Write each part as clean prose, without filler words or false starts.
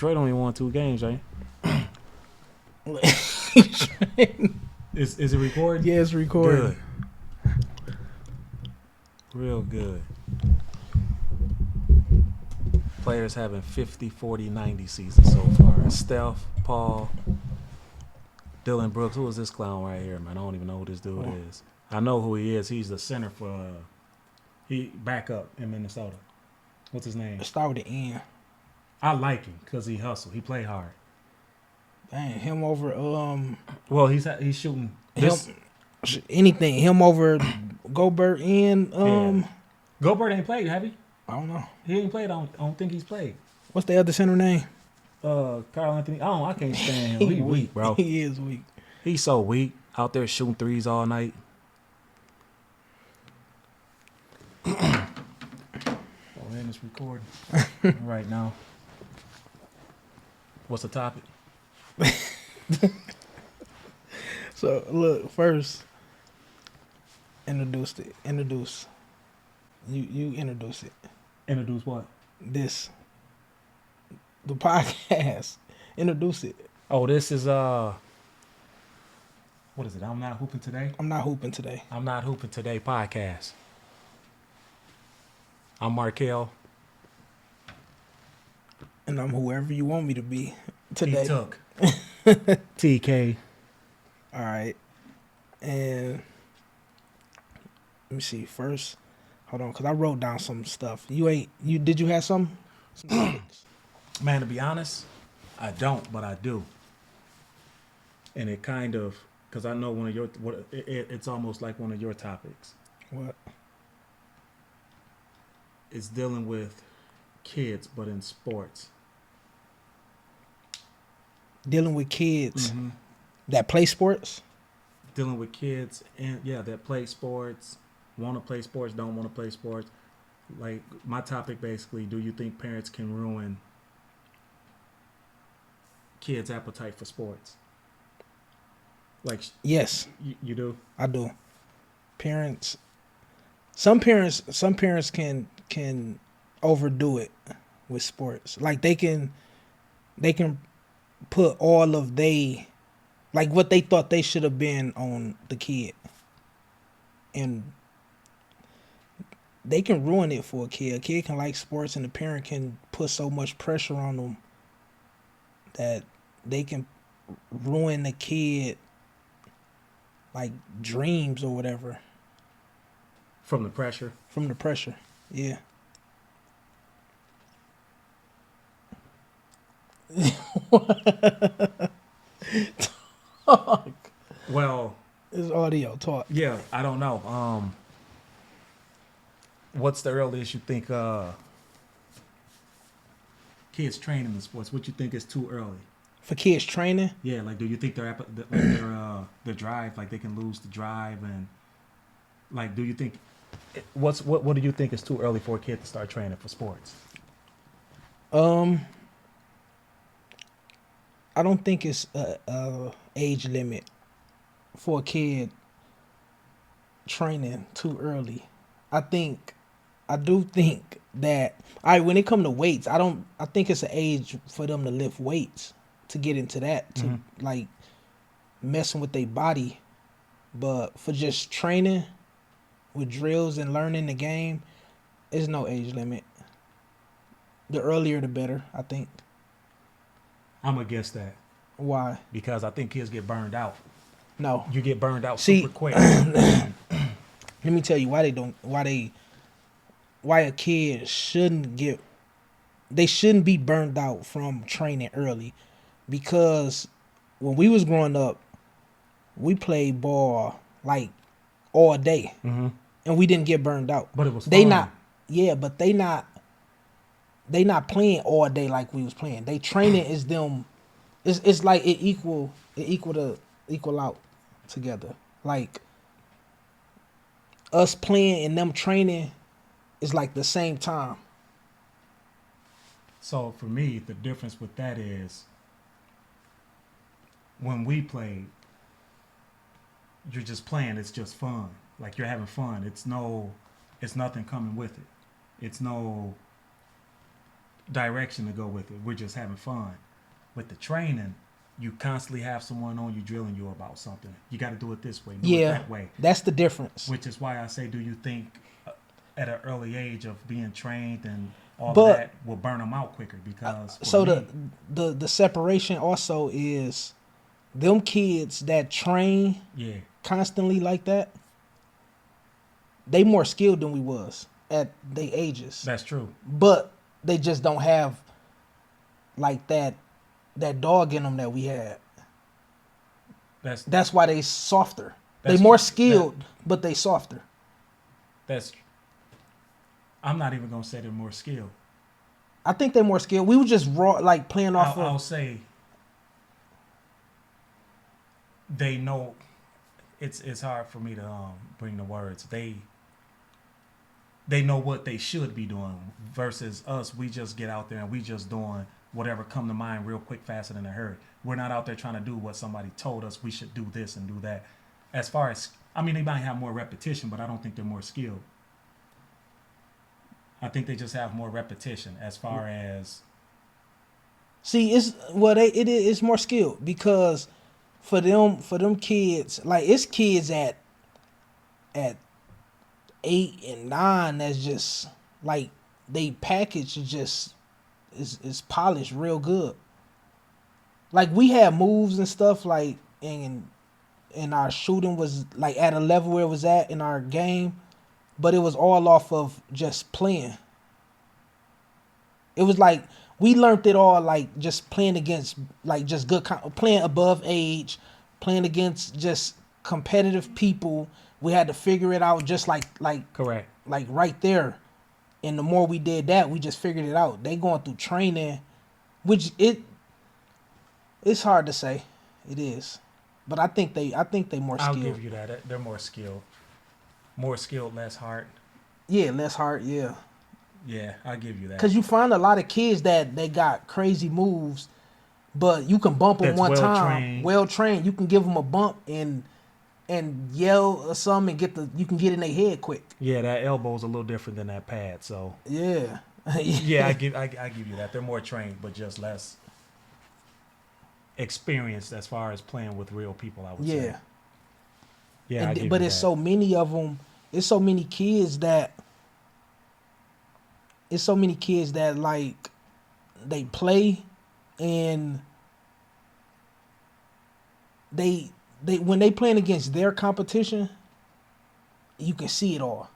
Detroit only won 2 games, right? Is it recording? Yeah, it's recording. Good. Real good. Players having 50, 40, 90 seasons so far. Steph, Paul, Dylan Brooks. Who is this clown right here, man? I don't even know who this dude is. I know who he is. He's the center for he back up in Minnesota. What's his name? Start with the N. I like him because he hustled. He played hard. Dang, him over Well, he's shooting this. Anything. Him over Gobert and Yeah. Gobert ain't played, have he? I don't know. He ain't played. I don't think he's played. What's the other center name? Carl Anthony. I can't stand him. He weak, bro. He is weak. He's so weak. Out there shooting threes all night. Oh man, it's recording right now. What's the topic? So look, first introduce. You introduce it. Introduce what? The podcast. Introduce it. Oh, this is what is it? I'm not hooping today. I'm not hooping today. I'm not hooping today podcast. I'm Markell. And I'm whoever you want me to be today. He took TeeKay. All right. And let me see. First, hold on, because I wrote down some stuff. Did you have some topics? Man, to be honest, I don't, but I do. And it kind of, because I know it's almost like one of your topics. What? It's dealing with kids, but in sports. Dealing with kids that play sports? Dealing with kids, that play sports, want to play sports, don't want to play sports. Like, my topic basically, do you think parents can ruin kids' appetite for sports? Like, Yes. You do? I do. Some parents can overdo it with sports. Like they can put all of like what they thought they should have been on the kid. And they can ruin it for a kid. A kid can like sports and the parent can put so much pressure on them that they can ruin the kid like dreams or whatever. From the pressure? From the pressure, yeah. Talk. Well, It's audio talk. yeah, I don't know. What's the earliest you think kids training in sports? What you think is too early? For kids training? Yeah, like do you think their drive, like they can lose the drive, and like do you think what do you think is too early for a kid to start training for sports? I don't think it's a age limit for a kid training too early. I do think that when it comes to weights, I think it's an age for them to lift weights, to get into that, to like messing with their body. But for just training with drills and learning the game, there's no age limit. The earlier the better, I think. I'm against that. Why? Because I think kids get burned out. No. You get burned out See, super quick. Let me tell you why a kid shouldn't be burned out from training early. Because when we was growing up, we played ball like all day. Mm-hmm. And we didn't get burned out. But it was fun. But they not playing all day like we was playing. They training is them. It's like it equal out together. Like us playing and them training is like the same time. So for me, the difference with that is when we played, you're just playing. It's just fun. Like you're having fun. It's nothing coming with it. It's no direction to go with it. We're just having fun. With the training, you constantly have someone on you drilling you about something. You got to do it this way, do it that way. That's the difference. Which is why I say, do you think at an early age of being trained and all But- of that will burn them out quicker? Because for So me, the separation also is them kids that train yeah, constantly like that. They more skilled than we was at their ages, that's true. but they just don't have like that dog in them that we had. That's why they softer. That's They more true. skilled, but they softer. That's. I'm not even gonna say they're more skilled. I think they're more skilled. We were just raw, like playing off I'll of. say they know. It's hard for me to bring the words. They know what they should be doing versus us. We just get out there and we just doing whatever come to mind real quick, faster than a hurry. We're not out there trying to do what somebody told us we should do this and do that. As far as, I mean, they might have more repetition, but I don't think they're more skilled. I think they just have more repetition as far as. See, it's more skilled because for them kids, like it's kids at 8 and 9 that's just like they package is polished real good. Like we had moves and stuff like and our shooting was like at a level where it was at in our game, but it was all off of just playing. It was like we learned it all like just playing against like just good playing above age, playing against just competitive people. We had to figure it out just like Correct. like right there. And the more we did that, we just figured it out. They going through training, which it's hard to say. It is. But I think they more skilled. I'll give you that. They're more skilled. More skilled, less heart. Yeah, less hard, yeah. Yeah, I'll give you that. Cause you find a lot of kids that they got crazy moves, but you can bump them That's one well time. trained. Well trained. You can give them a bump and yell or something and you can get in their head quick. Yeah, that elbow's a little different than that pad. So Yeah. yeah, I give you that. They're more trained, but just less experienced as far as playing with real people. I would say. Yeah. Yeah, I give But you it's that. so many of them. It's so many kids that. It's so many kids that like they play and they when they playing against their competition, you can see it all.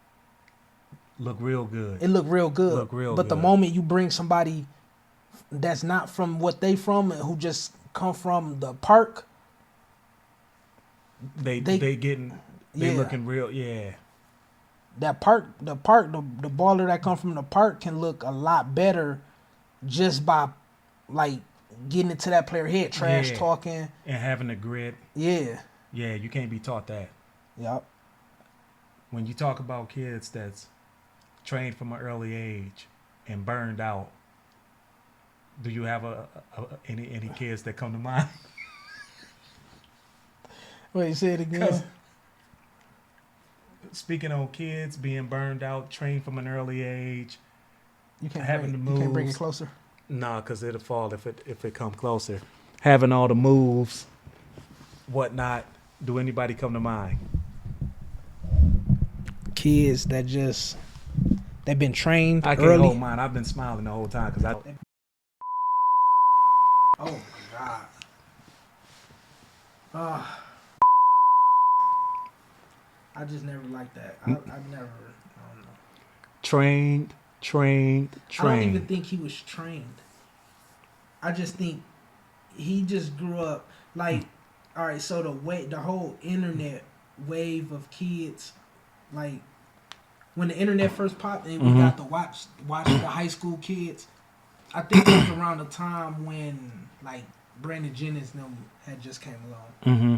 Look real good. It look real good. Look real but the good. moment you bring somebody that's not from what they from and who just come from the park, They yeah. looking real. Yeah. the baller that come from the park can look a lot better just by like getting into that player head, trash Yeah. talking. And having the grit. Yeah. Yeah, you can't be taught that. Yep. When you talk about kids that's trained from an early age and burned out, do you have any kids that come to mind? Wait, say it again. Speaking on kids being burned out, trained from an early age, You can't having bring, the you can't bring it moves. closer. nah, cause it'll fall if it come closer. Having all the moves, whatnot. Do anybody come to mind? Kids that they've been trained I can't early. hold mine. I've been smiling the whole time because I. Oh my god. I just never liked that. I've never. I don't know. Trained. I don't even think he was trained. I just think he just grew up like. All right, so the whole internet wave of kids, like when the internet first popped and we got to watch the high school kids. I think it was around the time when like Brandon Jennings and them had just came along. Mm-hmm.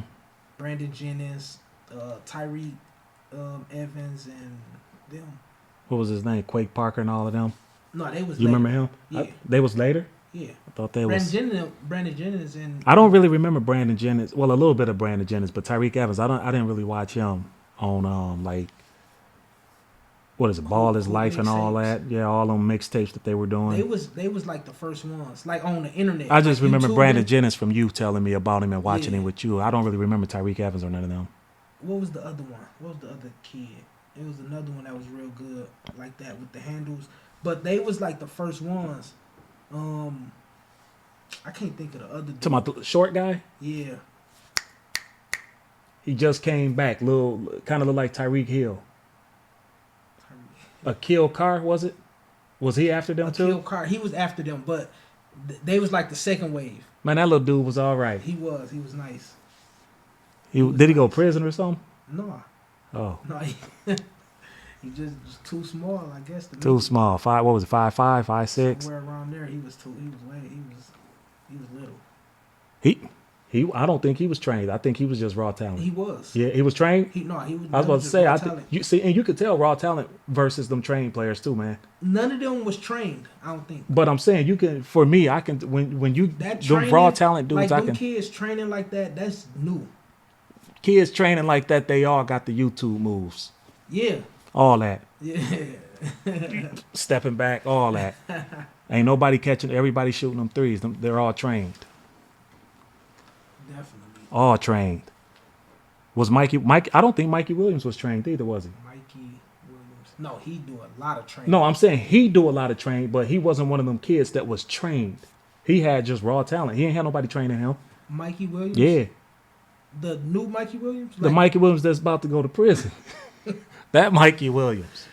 Brandon Jennings, Tyreek Evans, and them. What was his name? Quake Parker and all of them. No, they was. You later. remember him? Yeah, They was later. yeah. I thought they was. Brandon Jennings, and I don't really remember Brandon Jennings. Well, a little bit of Brandon Jennings, but Tyreek Evans, I didn't really watch him on like what is it, Ball is Who Life and all mixtapes. that. Yeah, all them mixtapes that they were doing. They was like the first ones, like on the internet. I just like remember YouTube Brandon and- Jennings from you telling me about him and watching Yeah. him with you. I don't really remember Tyreek Evans or none of them. What was the other one? What was the other kid? It was another one that was real good, like that with the handles. But they was like the first ones. I can't think of the other. Dude. To my short guy, Yeah. he just came back. Little, kind of look like Tyreek Hill. Akil Carr, was it? Was he after them Akil too? Carr, he was after them, but they was like the second wave. Man, that little dude was all right. He was nice. Did he go to prison or something? No, Oh, no, he just too small, I guess. too small. Five. What was it? 5'5", 5'6"? Somewhere around there, he was little. He. I don't think he was trained. I think he was just raw talent. He was. Yeah, he was trained. He was. I was about to just say. raw I think talent. you see, and you could tell raw talent versus them trained players too, man. None of them was trained. I don't think. But I'm saying you can. For me, I can. When you That them training, raw talent dudes, like I them can. kids training like that. That's new. Kids training like that, they all got the YouTube moves. Yeah. All that. Yeah. Stepping back, all that. Ain't nobody catching, everybody shooting them threes. They're all trained. Definitely. All trained. Was Mike, I don't think Mikey Williams was trained either, was he? Mikey Williams. No, he do a lot of training. No, I'm saying he do a lot of training, but he wasn't one of them kids that was trained. He had just raw talent. He ain't had nobody training him. Mikey Williams. Yeah. The new Mikey Williams. The Mikey Williams that's about to go to prison. That Mikey Williams.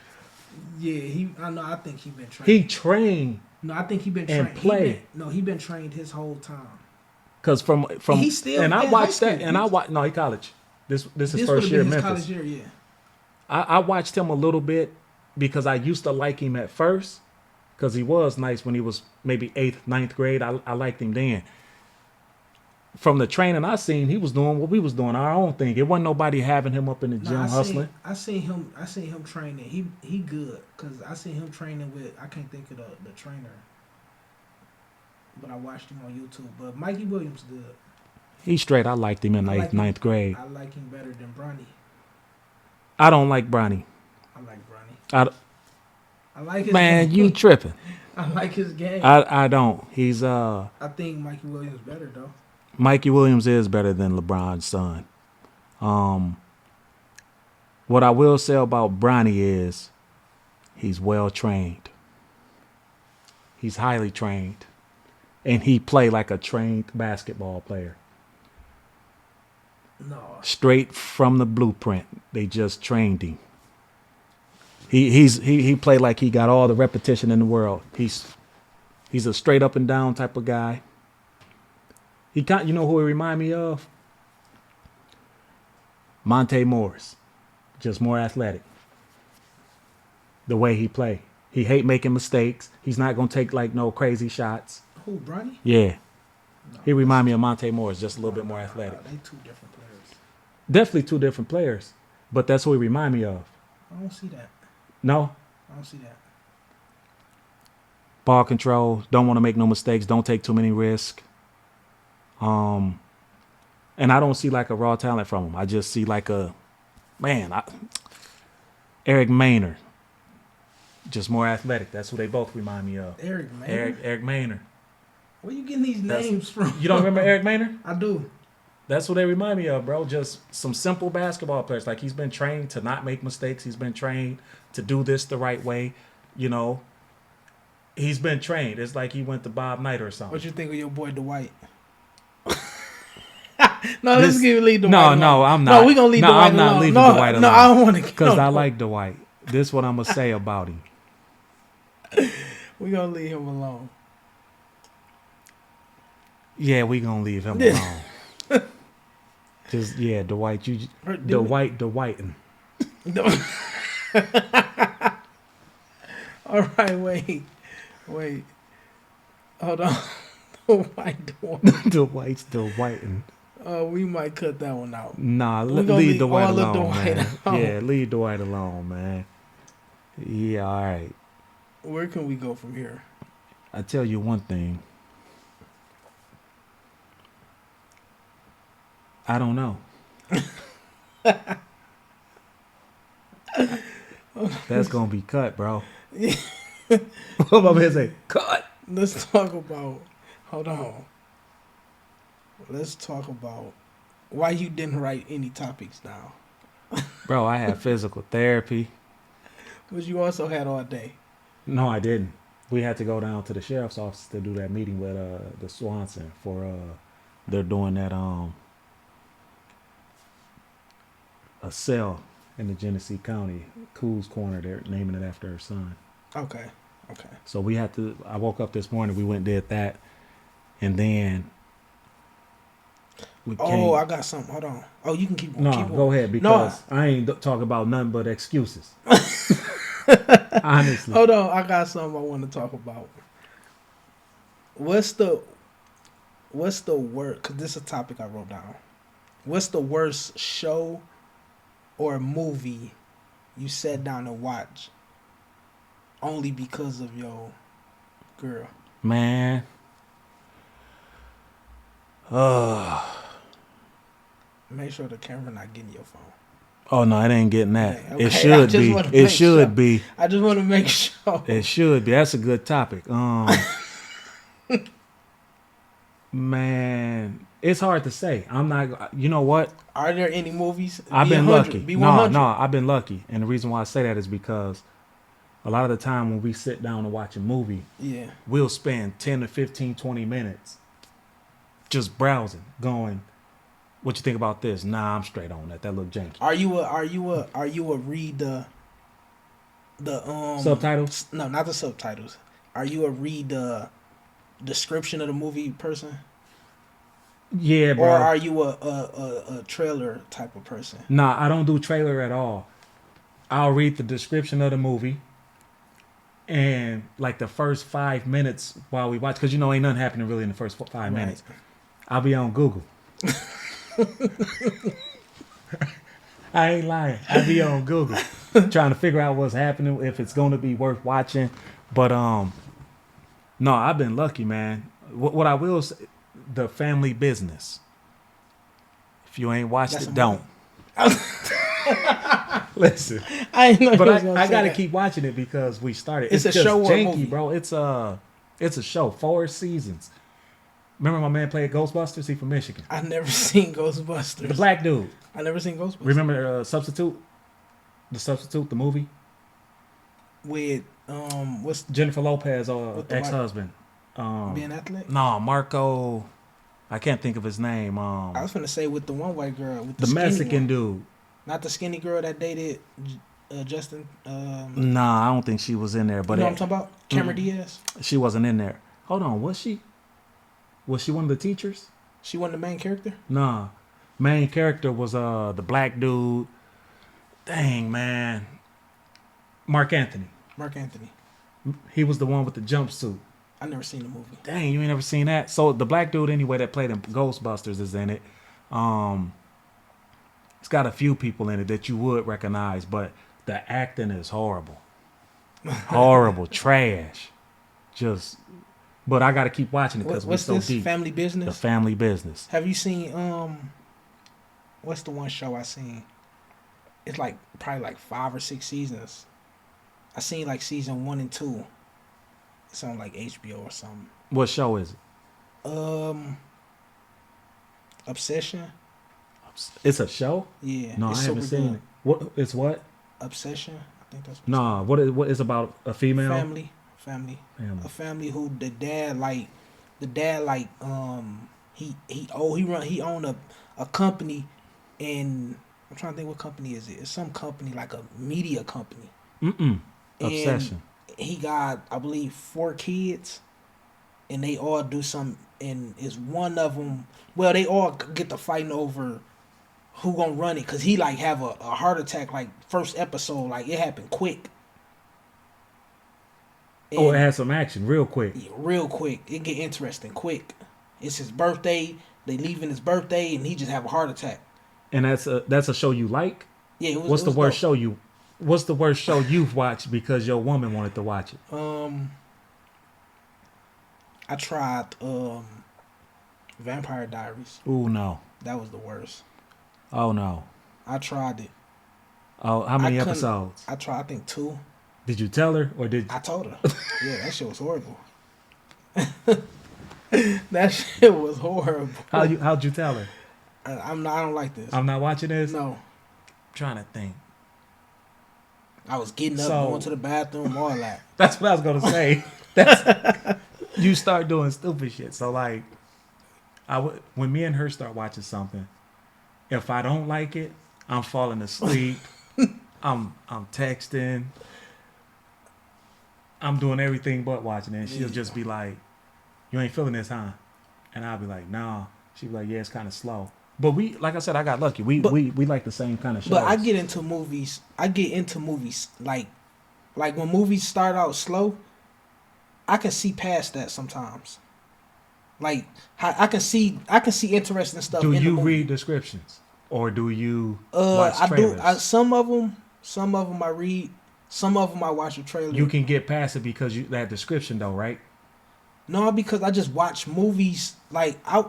Yeah, I know. I think he been trained. He trained. No, I think he been and trained. play. He been trained his whole time. Cause from He's still and I in watched high that school. and I watched he college. This is This first would've year been in his Memphis. college year, yeah. I watched him a little bit because I used to like him at first because he was nice when he was maybe 8th, 9th grade. I liked him then. From the training I seen, he was doing what we was doing, our own thing. It wasn't nobody having him up in the gym hustling. I seen him training. He good because I seen him training with, I can't think of the trainer, but I watched him on YouTube. But Mikey Williams good. He straight. I liked him in I like him. 9th grade. I like him better than Bronny. I don't like Bronny. I like Bronny. I like his Man, game. you tripping. I like his game. I don't. He's I think Mikey Williams better though. Mikey Williams is better than LeBron's son. What I will say about Bronny is he's well trained. He's highly trained. And he play like a trained basketball player. No. Straight from the blueprint. They just trained him. He played like he got all the repetition in the world. He's a straight up and down type of guy. You know who he remind me of? Monte Morris. Just more athletic. The way he play. He hate making mistakes. He's not gonna take like no crazy shots. Who, Bronny? Yeah. No, He remind me of Monte Morris, just a little bit more athletic. They two different players. Definitely two different players. But that's who he remind me of. I don't see that. No? I don't see that. Ball control. Don't want to make no mistakes. Don't take too many risks. And I don't see like a raw talent from him. I just see like Eric Maynard. Just more athletic. That's who they both remind me of. Eric Maynard? Eric Maynard. Where you getting these names from? You don't remember Eric Maynard? I do. That's what they remind me of, bro. Just some simple basketball players. Like he's been trained to not make mistakes. He's been trained to do this the right way. You know, he's been trained. It's like he went to Bob Knight or something. What you think of your boy Dwight? No, let's leave Dwight alone. No, I'm not. No, we're going to leave Dwight alone. I'm not leaving Dwight alone. No, I don't want to. Because I like Dwight. This is what I'm going to say about him. We're going to leave him alone. Yeah, we going to leave him alone. Just, yeah, Dwight. Dwighting. All right, wait. Hold on. Dwight's Dwighting. We might cut that one out. Nah, leave Dwight all of alone, Dwight man. alone. Yeah, leave Dwight alone, man. Yeah, all right. Where can we go from here? I tell you one thing. I don't know. That's gonna be cut, bro. What my man say? Cut. Let's talk about. Hold on. Let's talk about why you didn't write any topics down. Bro, I had physical therapy. But you also had all day. No, I didn't. We had to go down to the sheriff's office to do that meeting with the Swanson for they're doing that a cell in the Genesee County, Coos Corner. They're naming it after her son. Okay. Okay. So we had to. I woke up this morning. We went and did that, and then we came. I got something. Hold on. Oh, you can keep. No, keep go ahead because I ain't talking about nothing but excuses. Honestly, Hold on. I got something I want to talk about. What's the worst? Because this is a topic I wrote down. What's the worst show or movie you sat down and watched only because of your girl? man. Make sure the camera not getting your phone. Oh no, it ain't getting that. Okay, It should just be. wanna It make should sure. be. I just want to make sure. It should be. That's a good topic. Man, it's hard to say. I'm not. You know what? Are there any movies? I've been 100, lucky. Be No, 100. no, I've been lucky, and the reason why I say that is because a lot of the time when we sit down to watch a movie, Yeah. we'll spend 10 to 15, 20 minutes just browsing, going, "What you think about this?" Nah, I'm straight on that. That look janky. Are you a read the Subtitles? No, not the subtitles. Are you a read the description of the movie person? Yeah, bro. Or are you a trailer type of person? Nah, I don't do trailer at all. I'll read the description of the movie and like the first 5 minutes while we watch, because you know ain't nothing happening really in the first 5 minutes. I'll be on Google. I ain't lying. I'll be on Google trying to figure out what's happening, if it's going to be worth watching. But no, I've been lucky, man. What I will say, the Family Business. If you ain't watched That's it, a don't. Listen, I ain't know. but you was gonna I say gotta that. keep watching it because we started. It's a just show or a janky, movie? bro. It's a show. 4 seasons. Remember my man played Ghostbusters? He from Michigan. I never seen Ghostbusters. The black dude. I never seen Ghostbusters. Remember Substitute? The Substitute, the movie? With what's Jennifer Lopez, With the ex-husband. Ben Affleck? No, Marco. I can't think of his name. I was gonna say with the one white girl with the skinny Mexican one. dude. Not the skinny girl that dated Justin. Nah, I don't think she was in there. But you know what I'm talking about? Cameron Diaz. She wasn't in there. Hold on, was she? Was she one of the teachers? She wasn't the main character. Nah, main character was the black dude. Dang, man. Mark Anthony. Mark Anthony. He was the one with the jumpsuit. I never seen the movie. Dang, you ain't never seen that? So the black dude anyway that played in Ghostbusters is in it. It's got a few people in it that you would recognize, but the acting is horrible. Horrible. Trash. Just, but I got to keep watching it because we're What's so this? deep. Family The Business. Family Business. Have you seen what's the one show I seen? It's like probably like 5 or 6 seasons. I seen like season 1 and 2. It's on like HBO or something. What show is it? Obsession. It's a show? Yeah. No, it's I haven't super seen good. it. What? It's what? Obsession. I think that's what Nah, what is about a female? Family. Family. A family who the dad he owned a company, and I'm trying to think what company is it. It's some company like a media company. Obsession. And he got, I believe, 4 kids, and they all do some. And is one of them? Well, they all get to fighting over who gonna run it, because he like have a heart attack like first episode, like it happened quick. Oh, it And- had some action real quick. Yeah, real quick. It get interesting quick. It's his birthday. They leaving his birthday, and he just have a heart attack. And that's a show you like? Yeah. It was, What's it the was worst dope. show you? What's the worst show you've watched because your woman wanted to watch it? I tried Vampire Diaries. Ooh, no. That was the worst. Oh no. I tried it. Oh, how many I couldn't- episodes? I tried. I think 2. Did you tell her or did? I told her. Yeah, that shit was horrible. That shit was horrible. How'd you tell her? I'm not. I don't like this. I'm not watching this. No, I'm trying to think. I was getting up, So- going to the bathroom, all that. That's what I was gonna say. That's you start doing stupid shit. So like, when me and her start watching something, if I don't like it, I'm falling asleep. I'm texting. I'm doing everything but watching it. And she'll just be like, "You ain't feeling this, huh?" And I'll be like, "Nah." She'll be like, "Yeah, it's kind of slow." But we, like I said, I got lucky. We like the same kind of shows. But I get into movies. Like when movies start out slow, I can see past that sometimes. Like I can see interesting stuff. Do in you the movie. read descriptions or do you watch I trailers? do. Some of them I read. Some of them I watch a trailer. You can get past it because that description though, right? No, because I just watch movies. Like I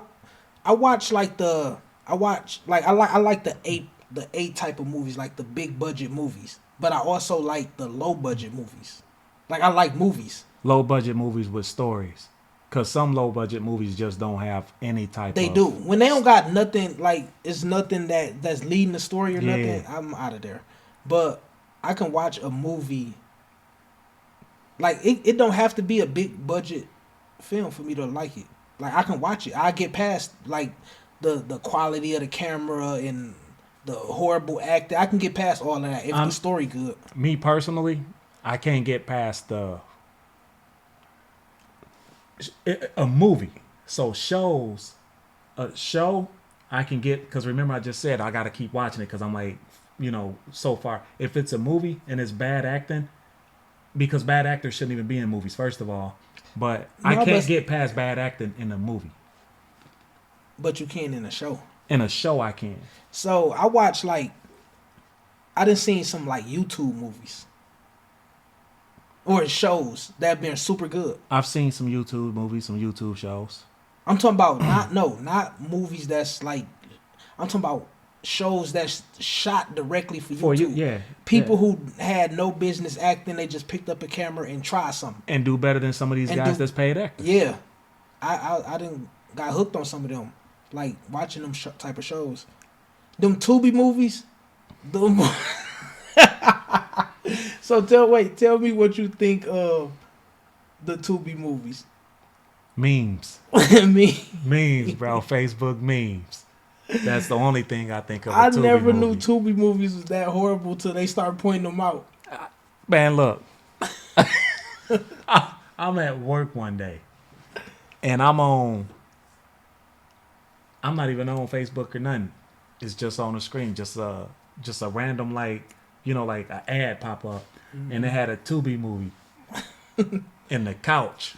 watch like I like the eight type of movies, like the big budget movies. But I also like the low budget movies. Like I like movies. Low budget movies with stories. Because some low budget movies just don't have any type They of... do. When they don't got nothing, like it's nothing that's leading the story or nothing, I'm out of there. But I can watch a movie. Like it don't have to be a big budget film for me to like it. Like I can watch it. I get past like the quality of the camera and the horrible acting. I can get past all of that if the story good. Me personally, I can't get past a movie. So a show I can get, because remember I just said I got to keep watching it because I'm like, so far. If it's a movie and it's bad acting, because bad actors shouldn't even be in movies, first of all. But I can't get past bad acting in a movie. But you can in a show. In a show I can. So I watch I done seen some like YouTube movies. Or shows that have been super good. I've seen some YouTube movies, some YouTube shows. I'm talking about not movies that's like, I'm talking about shows that's shot directly for YouTube. For you, yeah. People who had no business acting, they just picked up a camera and tried something. And do better than some of these guys that's paid actors. Yeah. I didn't got hooked on some of them. Like watching them type of shows. Them Tubi movies. So tell me what you think of the Tubi movies. Memes. Memes, bro. Facebook memes. That's the only thing I think of. I never knew Tubi movies was that horrible till they started pointing them out. Man, look. I'm at work one day. And I'm not even on Facebook or nothing. It's just on the screen. Just a random like an ad pop up. Mm-hmm. And it had a Tubi movie in the couch.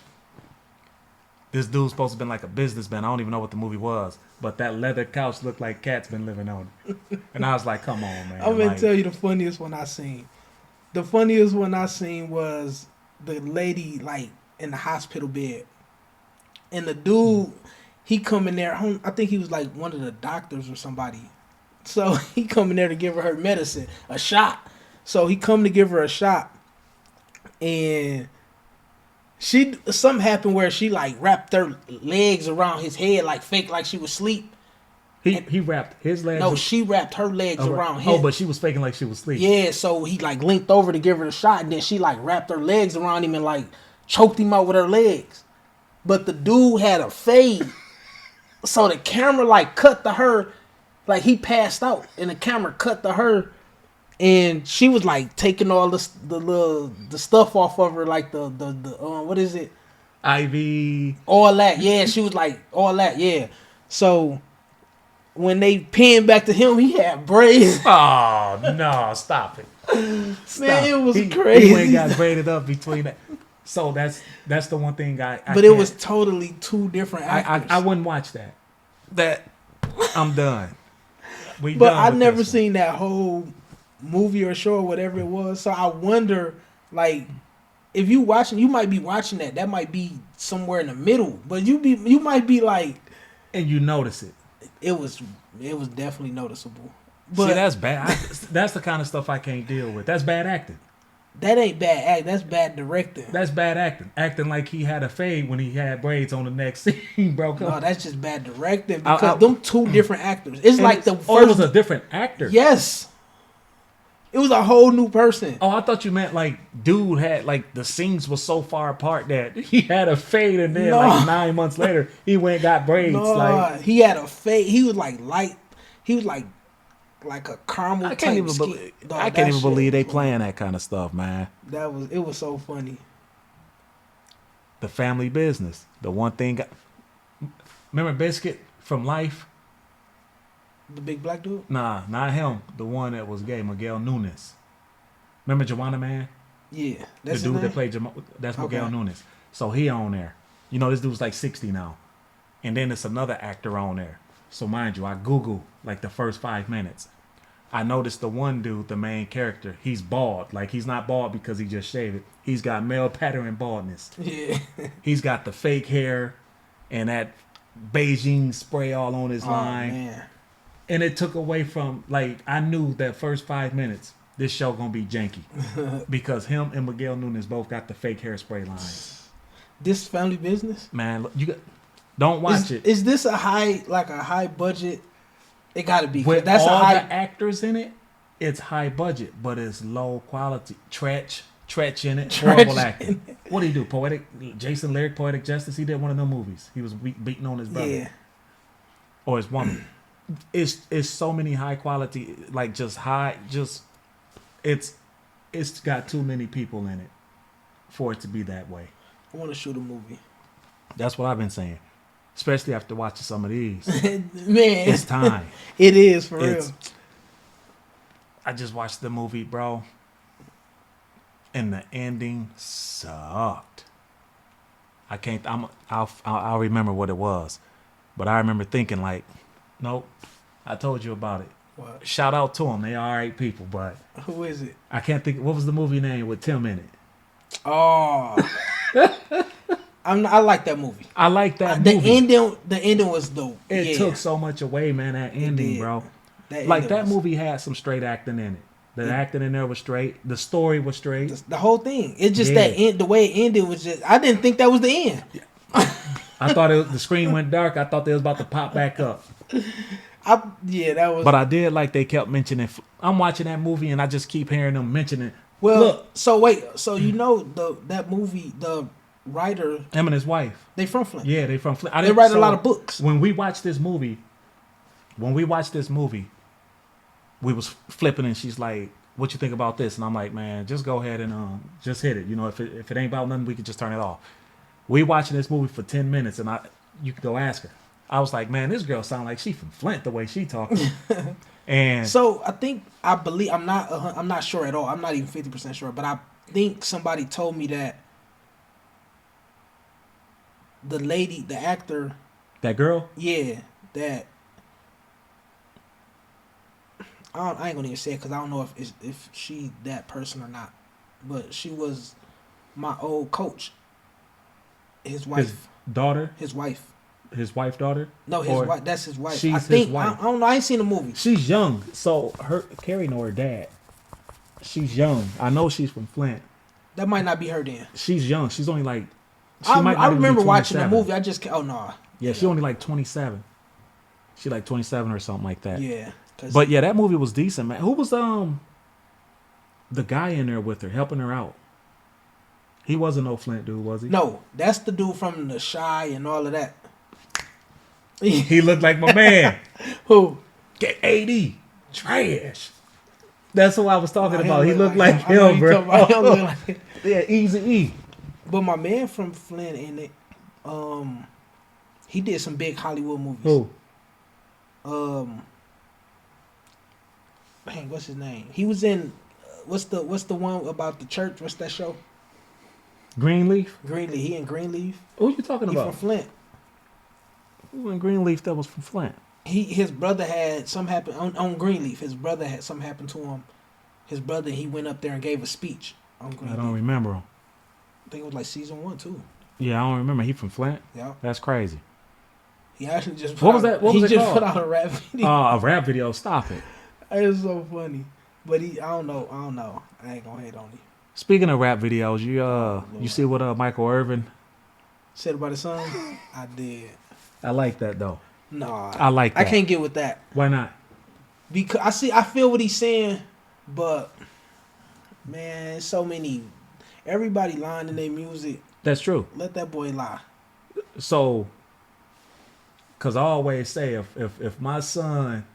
This dude's supposed to have been like a businessman. I don't even know what the movie was. But that leather couch looked like cats been living on it. And I was like, come on, man. I'm going to tell you the funniest one I seen. The funniest one I seen was the lady like in the hospital bed. And the dude, he come in there. I think he was like one of the doctors or somebody. So he come in there to give her medicine, a shot. So he come to give her a shot. And something happened where she like wrapped her legs around his head like fake like she was asleep. He wrapped his legs. No, she wrapped her legs around him. Oh, but she was faking like she was asleep. Yeah, so he like linked over to give her the shot, and then she like wrapped her legs around him and like choked him out with her legs. But the dude had a fade, so the camera like cut to her, like he passed out, and the camera cut to her, and she was like taking all the stuff off of her, like the what is it? IV. All that, yeah. She was like all that, yeah. So when they panned back to him, he had braids. Oh no! Stop it, Man, it was crazy. He went got braided up between that. So that's the one thing I but it was totally two different actors. I wouldn't watch that. I'm done. But I never seen that whole movie or show or whatever it was. So I wonder, like, if you watching, you might be watching that. That might be somewhere in the middle. But you might be like, and you notice it. It was definitely noticeable. But See, that's bad. That's the kind of stuff I can't deal with. That's bad acting. that ain't bad act. That's bad directing. That's bad acting. Acting like he had a fade when he had braids on the next scene, bro. Come No, on. that's just bad directing because them two different actors. It's And like the oh, it was first. a different actor. Yes, it was a whole new person. Oh, I thought you meant like dude had like the scenes were so far apart that he had a fade and then No. like 9 months later he went and got braids. No, Like he had a fade. He was like light. He was like a caramel. I can't type even skin. believe Dog, I that can't even shit believe they was- playing that kind of stuff, man. It was so funny. The family business. The one thing. Remember Biscuit from Life? The big black dude. Nah, not him. The one that was gay, Miguel Nunes. Remember Joanna Man? Yeah, The that's dude his that name? played that's Miguel Okay. Nunes. So he on there. You know, this dude's like 60 now. And then there's another actor on there. So mind you, I Google like the first 5 minutes. I noticed the one dude, the main character, he's bald. Like he's not bald because he just shaved it. He's got male pattern baldness. Yeah. He's got the fake hair and that Beijing spray all on his Oh line. man. And it took away from, like, I knew that first 5 minutes, this show gonna be janky. Because him and Miguel Nunes both got the fake hairspray line. This family business. Man, look, you got, don't watch it. Is this a high budget? It got to be. 'Cause With that's all a high. the actors in it, it's high budget, but it's low quality. Tretch in it, horrible Tretch acting. What do he do? Jason Lyric, Poetic Justice. He did one of them movies. He was beating on his brother Yeah. or his woman. It's so many high quality, like it's got too many people in it for it to be that way. I want to shoot a movie. That's what I've been saying, especially after watching some of these. Man, It's time. It is for real. It's, I just watched the movie, bro, and the ending sucked. I can't. I'll remember what it was, but I remember thinking like, nope. I told you about it. What? Shout out to them. They all right people, but Who is it? I can't think. What was the movie name with Tim in it? Oh. I like that movie. I like that The movie. ending was dope. It took so much away, man. That ending, did. bro. That Like ending that was- movie had some straight acting in it. The acting in there was straight. The story was straight. The whole thing. It's just Yeah. that end. The way it ended was just. I didn't think that was the end. I thought the screen went dark. I thought they was about to pop back up. That was. But I did like they kept mentioning. I'm watching that movie and I just keep hearing them mentioning. well, Look, so wait. So you know that movie, the writer, him and his wife. they from Flint. Yeah, they from Flint. They write a lot of books. When we watched this movie, we was flipping and she's like, "What you think about this?" And I'm like, "Man, just go ahead and just hit it. You know, if it ain't about nothing, we could just turn it off." We watching this movie for 10 minutes and you could go ask her. I was like, "Man, this girl sound like she from Flint the way she talking." And So I believe I'm not sure at all. I'm not even 50% sure, but I think somebody told me that the actor, that girl, yeah, that I ain't gonna even say it because I don't know if she that person or not, but she was my old coach. His wife, his wife. his wife, daughter. No, his Or wife. That's his wife. she's I his think. wife. I don't know. I ain't seen the movie. She's young, so Carrie know her dad. She's young. I know she's from Flint. That might not be her then. She's young. She's only like. She I might not even be remember watching the 27. movie. I just oh no. Yeah, she only like 27. She like 27 or something like that. Yeah. But yeah, that movie was decent, man. Who was the guy in there with her, helping her out? He wasn't no Flint dude, was he? No, that's the dude from The Shy and all of that. He looked like my man. Who? Get AD. Trash. That's who I was talking Him about. He look looked like I know him, you bro. talking about him look like him. Yeah, Easy E. But my man from Flint in it, he did some big Hollywood movies. Who? Dang, what's his name? He was in what's the one about the church? What's that show? Greenleaf? Greenleaf. He in Greenleaf. Who you talking He about? from Flint. Who in Greenleaf that was from Flint? His brother had something happen on Greenleaf. His brother had something happen to him. His brother, he went up there and gave a speech on I Greenleaf. don't remember him. I think it was like season 1 too. Yeah, I don't remember. He from Flint? Yeah. That's crazy. He actually just What was that? What he was it just called? put out a rap video. A rap video. Stop it. It's so funny. But I don't know. I ain't gonna hate on him. Speaking of rap videos, you Lord. see what Michael Irvin? Said about his son? I did. I like that though. Nah. I like that. I can't get with that. Why not? Because I feel what he's saying, but man, it's so many. Everybody lying in their music. That's true. Let that boy lie. So, cause I always say if my son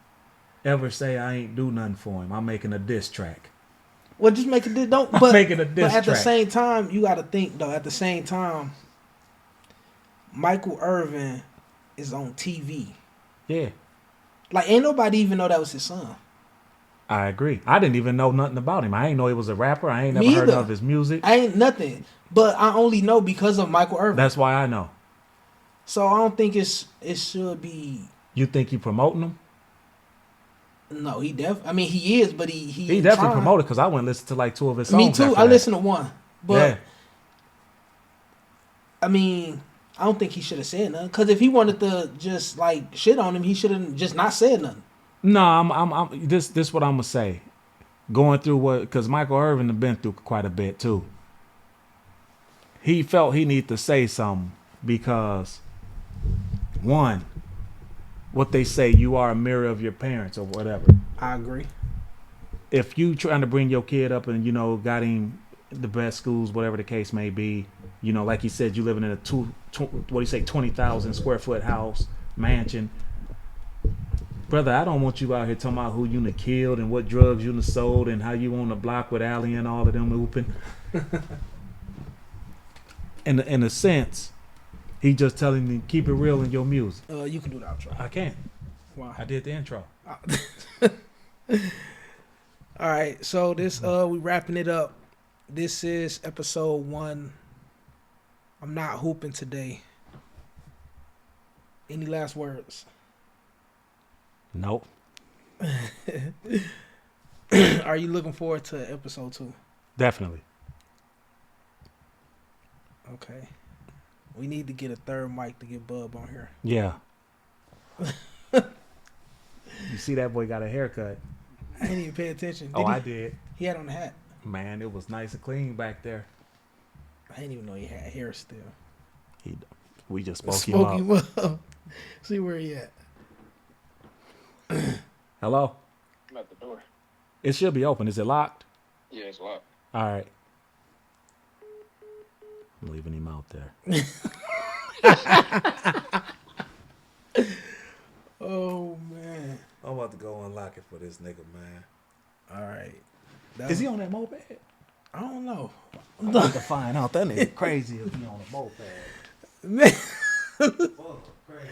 ever say I ain't do nothing for him, I'm making a diss track. Well, just make it. Don't. I'm But making a diss but at the track. same time, you got to think though. At the same time, Michael Irvin is on TV. Yeah, Like, ain't nobody even know that was his son. I agree. I didn't even know nothing about him. I ain't know he was a rapper. I ain't Me never heard either. of his music. I ain't nothing. But I only know because of Michael Irvin. That's why I know. So I don't think it should be. You think he promoting him? No, I mean, he is, but He ain't definitely trying. promoted because I went and listened to like 2 of his songs. Me too. after I that. listened to one, but Yeah. I mean, I don't think he should have said nothing. Because if he wanted to just like shit on him, he should have just not said nothing. No, I'm this what I'm gonna say. Going through what, because Michael Irvin have been through quite a bit too. He felt he needed to say something because, one, what they say, you are a mirror of your parents or whatever. I agree. If you trying to bring your kid up and got him the best schools, whatever the case may be, like he said, you living in a 20,000 square foot house mansion. Brother, I don't want you out here talking about who you done killed and what drugs you done sold and how you on the block with Allie and all of them hooping. In a sense, he just telling me keep it real in your music. You can do the outro. I can't. Why? I did the intro. All right, so this we wrapping it up. This is episode 1. I'm not hooping today. Any last words? Nope. Are you looking forward to episode 2? Definitely. Okay. We need to get a third mic to get Bub on here. Yeah. You see that boy got a haircut. I didn't even pay attention. I did. He had on a hat. Man, it was nice and clean back there. I didn't even know he had hair still. We just spoke him up. up. See where he at. Hello? I'm at the door. It should be open. Is it locked? Yeah, it's locked. All right. I'm leaving him out there. Oh, man. I'm about to go unlock it for this nigga, man. All right. Is he on that moped? I don't know. I'm about to find out. That nigga crazy if he on a moped. Man. Fuck, crazy.